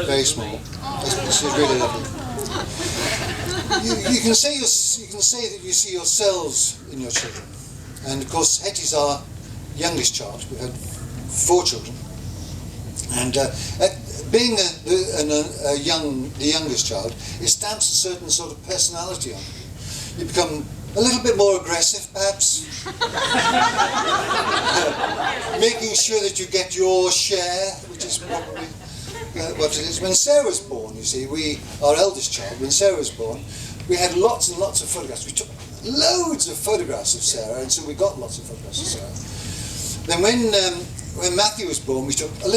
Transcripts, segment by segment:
very small. This is really lovely. You can say that you see yourselves in your children, and of course Hetty's our youngest child. We've had 4 children, and being the youngest child, it stamps a certain sort of personality on you. You become a little bit more aggressive, perhaps, making sure that you get your share, which is probably what it is. When Sarah was born, you see, our eldest child, when Sarah was born, we had lots and lots of photographs. We took loads of photographs of Sarah, and so we got lots of photographs of Sarah. Then when Matthew was born, we took a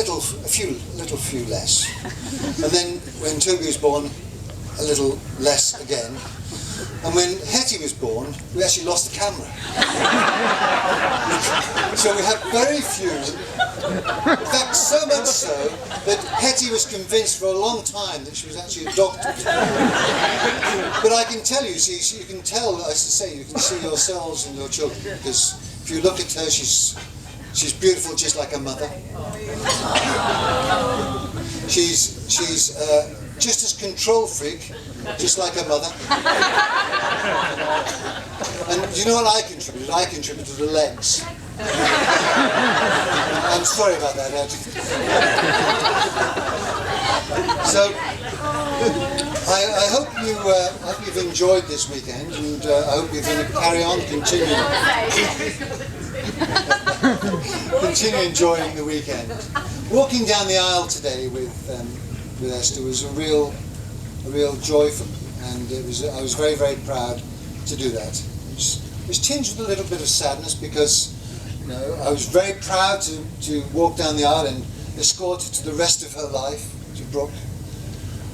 few less, and then when Toby was born, a little less again. And when Hetty was born, we actually lost the camera. So we had very few. In fact, so much so that Hetty was convinced for a long time that she was actually adopted. But I can tell you, see, you can tell, as I say, you can see yourselves in your children, because if you look at her, she's beautiful just like her mother. She's just as control freak, just like her mother. And you know what I contributed? I contributed the legs. I'm sorry about that, Ed. So, I hope you've enjoyed this weekend, and I hope you're going to carry on, continue enjoying the weekend. Walking down the aisle today with Esther was a real joy for me, and I was very, very proud to do that. It was tinged with a little bit of sadness because I was very proud to walk down the aisle and escort her to the rest of her life, to Brooke.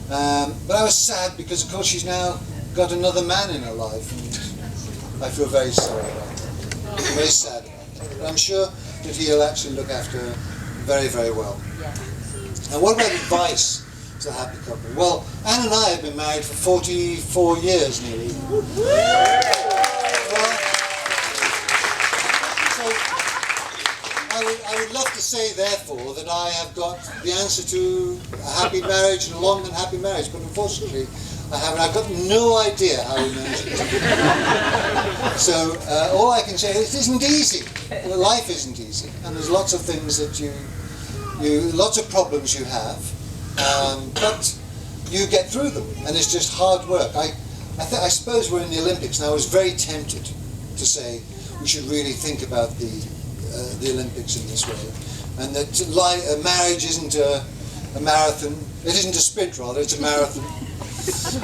But I was sad because, of course, she's now got another man in her life, and I feel very sorry about that. Very sad about that. But I'm sure that he'll actually look after her very, very well. And what about advice to a happy couple? Well, Anne and I have been married for 44 years nearly. I would love to say, therefore, that I have got the answer to a happy marriage and a long and happy marriage, but unfortunately I haven't. I've got no idea how we manage it. So all I can say is it isn't easy. Well, life isn't easy, and there's lots of things that lots of problems you have, but you get through them, and it's just hard work. I suppose we're in the Olympics, and I was very tempted to say we should really think about the Olympics in this way, and that marriage isn't a marathon. It isn't a sprint, rather. It's a marathon,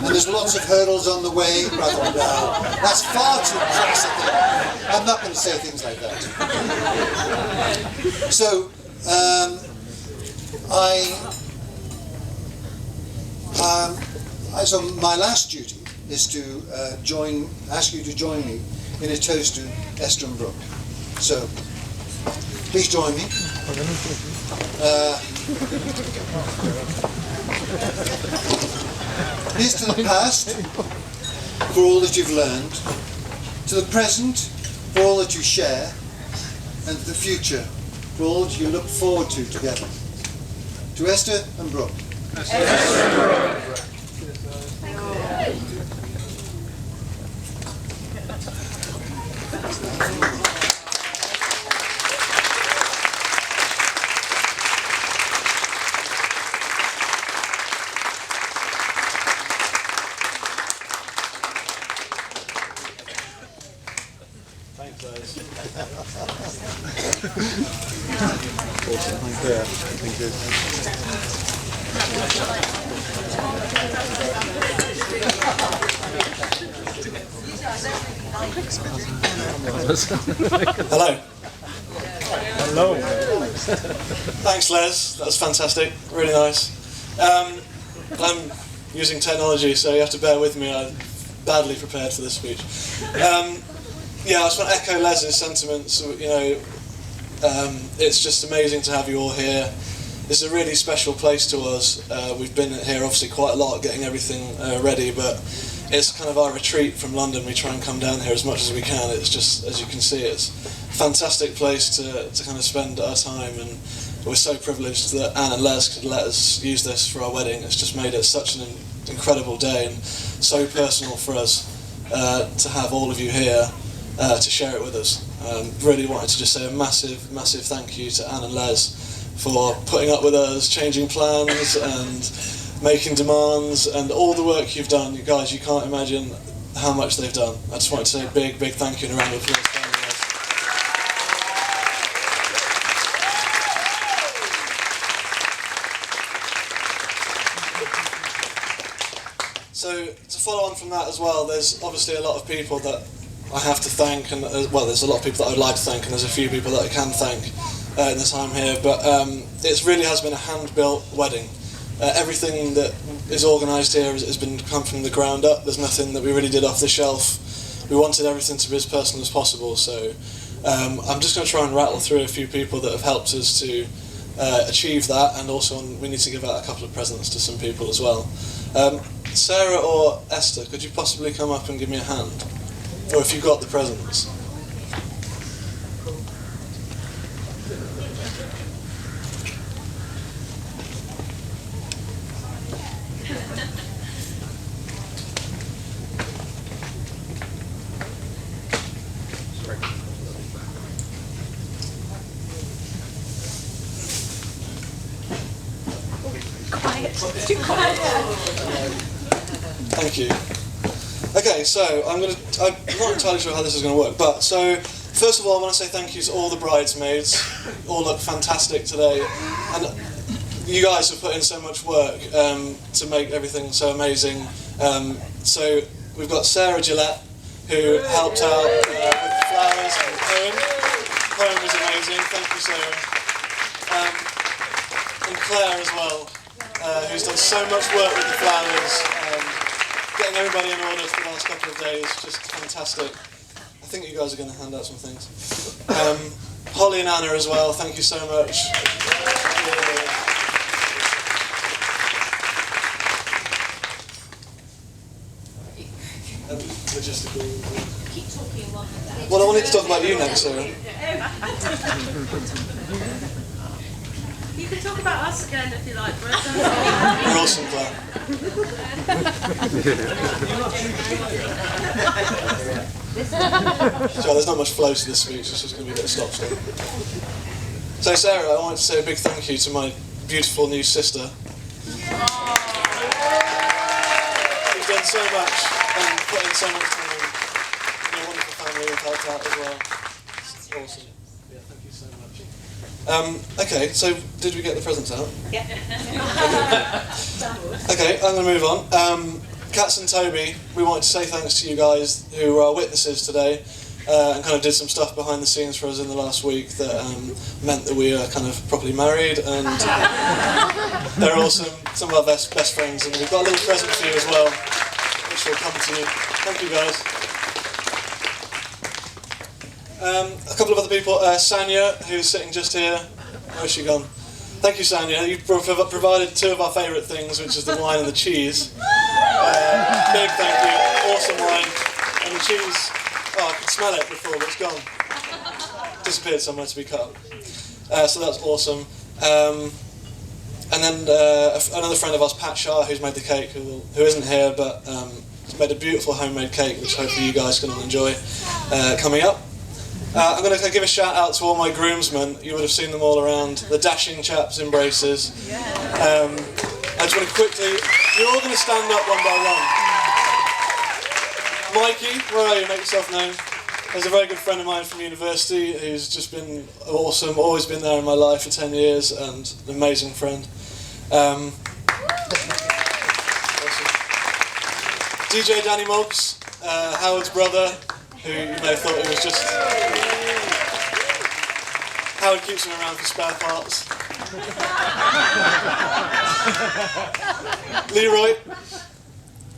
and there's lots of hurdles on the way. Brother, no, that's far too crass. I'm not going to say things like that. So so my last duty is to ask you to join me in a toast to Esther and Brooke. So please join me. Here's to the past, for all that you've learned, to the present, for all that you share, and to the future, for all that you look forward to together. To Esther and Brooke. Esther and Brooke. Awesome, thank you. Thank you. Hello. Hello. Thanks, Les. That was fantastic. Really nice. I'm using technology, so you have to bear with me. I'm badly prepared for this speech. Yeah, I just want to echo Les's sentiments. It's just amazing to have you all here. It's a really special place to us. We've been here obviously quite a lot getting everything ready, but it's kind of our retreat from London. We try and come down here as much as we can. It's just, as you can see, it's a fantastic place to kind of spend our time, and we're so privileged that Anne and Les could let us use this for our wedding. It's just made it such an incredible day and so personal for us to have all of you here to share it with us. Really wanted to just say a massive, massive thank you to Anne and Les for putting up with us, changing plans and making demands, and all the work you've done. You guys, you can't imagine how much they've done. I just wanted to say a big, big thank you and a round of applause to Anne and Les. So to follow on from that as well, there's obviously a lot of people that I have to thank, and well, there's a lot of people that I'd like to thank, and there's a few people that I can thank in the time here, but it really has been a hand-built wedding. Everything that is organised here has been come from the ground up. There's nothing that we really did off the shelf. We wanted everything to be as personal as possible, so I'm just going to try and rattle through a few people that have helped us to achieve that, and also we need to give out a couple of presents to some people as well. Sarah or Esther, could you possibly come up and give me a hand? Or if you've got the presents. Too quiet. Thank you. Okay, so I'm not entirely sure how this is going to work, but so first of all I want to say thank you to all the bridesmaids. All look fantastic today, and you guys have put in so much work to make everything so amazing. So we've got Sarah Gillette, who helped out with the flowers, and Owen. Owen was amazing, thank you Sarah. And Claire as well, who's done so much work with the flowers. Getting everybody in order for the last couple of days, just fantastic. I think you guys are going to hand out some things. Holly and Anna as well, thank you so much. Keep talking while Well, I wanted to talk about you next, Sarah. You can talk about us again if you like, Brett. You're awesome, Claire. So there's not much flow to this speech, it's just going to be a bit of stop-start. So Sarah, I wanted to say a big thank you to my beautiful new sister. You've done so much and put in so much time. You're a wonderful family who've helped out as well. It's awesome. Yeah, thank you so much. Okay, so did we get the presents out? Yeah. Okay, I'm going to move on. Katz and Toby, we wanted to say thanks to you guys who were our witnesses today and kind of did some stuff behind the scenes for us in the last week that meant that we were kind of properly married, and they're awesome, some of our best friends, and we've got a little present for you as well, which will come to you. Thank you guys. A couple of other people, Sanya, who's sitting just here. Where's she gone? Thank you, Sanya. You've provided two of our favourite things, which is the wine and the cheese. Big thank you. Awesome wine. And the cheese, oh, I could smell it before, but it's gone. Disappeared somewhere to be cut up. So that's awesome. And then another friend of ours, Pat Shah, who's made the cake, who isn't here, but made a beautiful homemade cake, which hopefully you guys can all enjoy coming up. I'm going to give a shout out to all my groomsmen. You would have seen them all around. The dashing chaps in braces. I just want to quickly, you're all going to stand up one by one. Mikey, where are you? Make yourself known. There's a very good friend of mine from university who's just been awesome, always been there in my life for 10 years, and an amazing friend. Awesome. DJ Danny Moggs, Howard's brother, who you may have thought he was just... Howard keeps him around for spare parts. Leroy,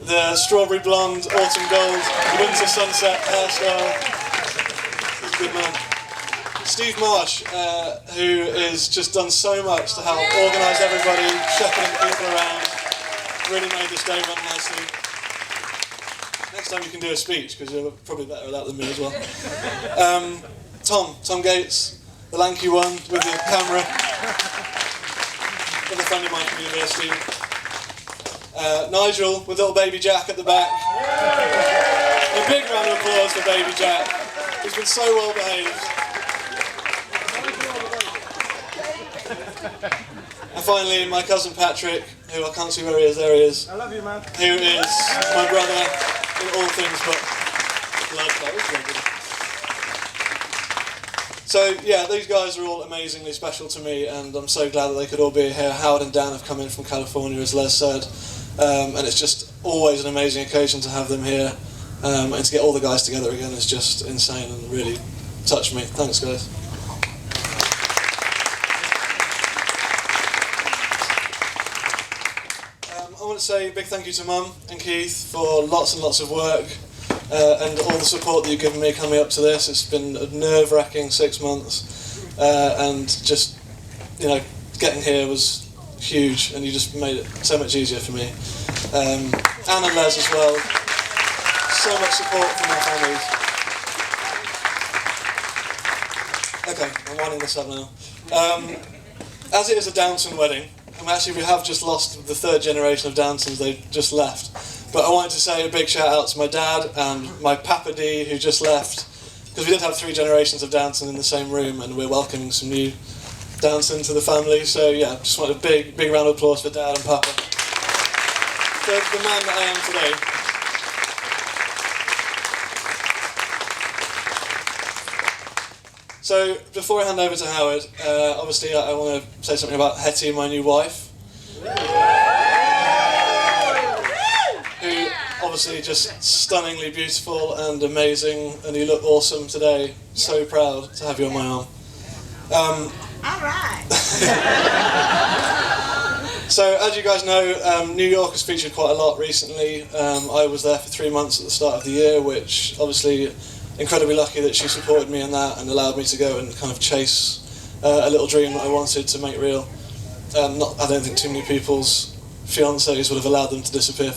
the strawberry blonde, autumn gold, winter sunset hairstyle. He's a good man. Steve Marsh, who has just done so much to help organise everybody, shepherding people around. Really made this day run nicely. Next time you can do a speech, because you're probably better at that than me as well. Tom Gates, the lanky one with the camera. another friend of mine from university. Nigel, with little baby Jack at the back. A big round of applause for baby Jack. He's been so well behaved. And finally, my cousin Patrick, who I can't see where he is, there he is. I love you, man. Who is my brother in all things but blood. That was good. So yeah, these guys are all amazingly special to me, and I'm so glad that they could all be here. Howard and Dan have come in from California, as Les said, and it's just always an amazing occasion to have them here, and to get all the guys together again is just insane and really touched me. Thanks, guys. I want to say a big thank you to Mum and Keith for lots and lots of work. And all the support that you've given me coming up to this. It's been a nerve-wracking 6 months, and just, you know, getting here was huge, and you just made it so much easier for me. Anne and Les as well. So much support from their families. Okay, I'm winding this up now. As it is a Downton wedding, and we have just lost the third generation of Downtons. They just left. But I wanted to say a big shout out to my dad and my Papa D, who just left, because we did have 3 generations of Downton in the same room, and we're welcoming some new Downton to the family. So yeah, just want a big round of applause for Dad and Papa. For the man that I am today. So before I hand over to Howard, obviously I want to say something about Hetty, my new wife. Obviously just stunningly beautiful and amazing, and you look awesome today. So proud to have you on my arm. Alright. So as you guys know, New York has featured quite a lot recently. I was there for 3 months at the start of the year, which obviously incredibly lucky that she supported me in that and allowed me to go and kind of chase a little dream that I wanted to make real. I don't think too many people's fiancés would have allowed them to disappear